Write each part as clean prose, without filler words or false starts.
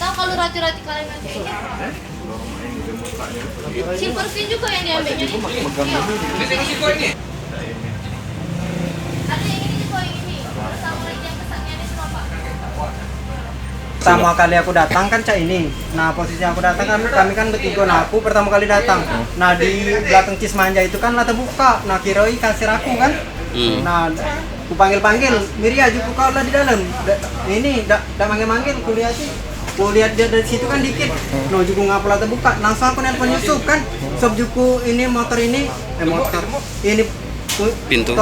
Tahu kalau roti-roti kalian nanti ini? Silver Queen juga yang diambilnya nih. Iya. Ada yang ini juga yang ini. Sama lagi yang pesannya ini semua Pak. Pertama kali aku datang kan cak ini. Nah posisi aku datang kan kami kan bertiga. Nah aku pertama kali datang. Nah di belakang Cismanja itu kan lah terbuka. Nah kiroi kasir aku kan. Nah aku panggil Miria juga kau lah di dalam. Ini dak manggil kuliah sih. Aku lihat dia dari situ kan dikit. No juga ngapa lah terbuka. Langsung aku nelpon Yusuf kan. Sob juku ini motor ini motor ini pintu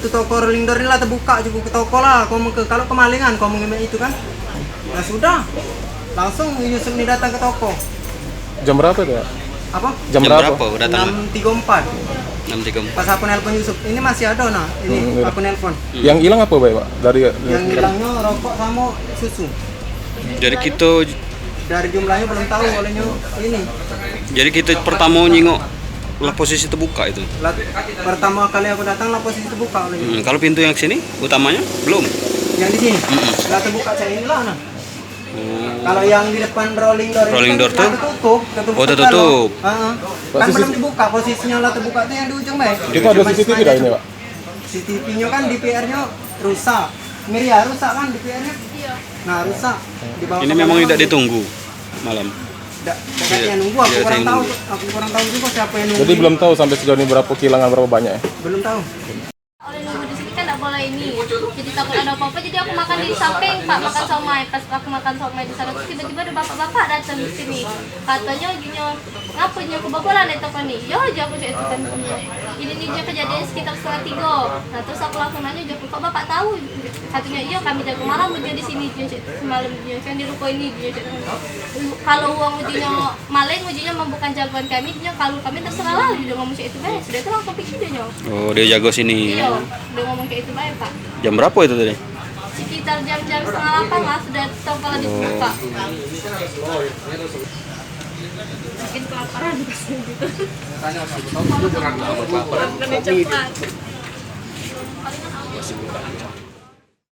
toko rolling door ini lah terbuka juga ke toko lah. Kalau kemalingan kau mengirim itu kan. Nah sudah, langsung Yusuf ini datang ke toko. Jam berapa itu ya? Apa? Jam berapa datang? 6.34. 6.34. Pas aku nelpon Yusuf, ini masih ada nah. Ini aku nelpon. Yang hilang apa Pak? Yang hilangnya rokok sama susu. Jadi kita Dari jumlahnya belum tahu olehnya ini. Jadi kita pertama nyingok lah posisi terbuka itu. Pertama kali aku datang lah posisi terbuka olehnya. Kalau pintu yang sini utamanya belum. Yang di sini. Lah terbuka saya inilah nah. Kalau yang di depan rolling door itu kan tertutup. Oh, tertutup. Kan belum dibuka, posisinya lah terbuka itu yang di ujung baik. Itu ada CCTV dah ini Pak? CCTV-nya kan DPR-nya rusak. Miria rusak kan DPR-nya? Iya. Nah rusak. Ini memang tidak ditunggu malam. Kayaknya nunggu, aku kurang tahu juga siapa yang nunggu. Jadi belum tahu sampai sejauh ini berapa kehilangan berapa banyak ya? Belum tahu. Oleh nunggu di sini kan nggak boleh ini. Jadi takut ada apa-apa. Jadi aku makan di samping Pak, makan somai. Pas aku makan somai di sana terus tiba-tiba ada bapak-bapak datang di sini. Katanya gini, ngapain kebobolan itu kan nih? Yo, aja aku itu kan. Ini dia kejadian sekitar 2:30. Nah terus aku langsung nanya, kok bapak tahu? Katanya iya kami jaga malam dia di sini dia semalam dia kan di ruko ini dia. Kalau uang ujinya maling ujinya bukan jagoan kami dia kalau kami terserah lah dia ngomong kayak itu baik sudah itu langsung pikir dia nyok. Oh dia jago sini. Iya dia ngomong kayak itu baik Pak. Jam berapa itu tadi? Sekitar jam-jam 7:30 lah sudah toko lah dibuka. Mungkin kelaparan pasti gitu. Tanya sama toko kelaparan cepat.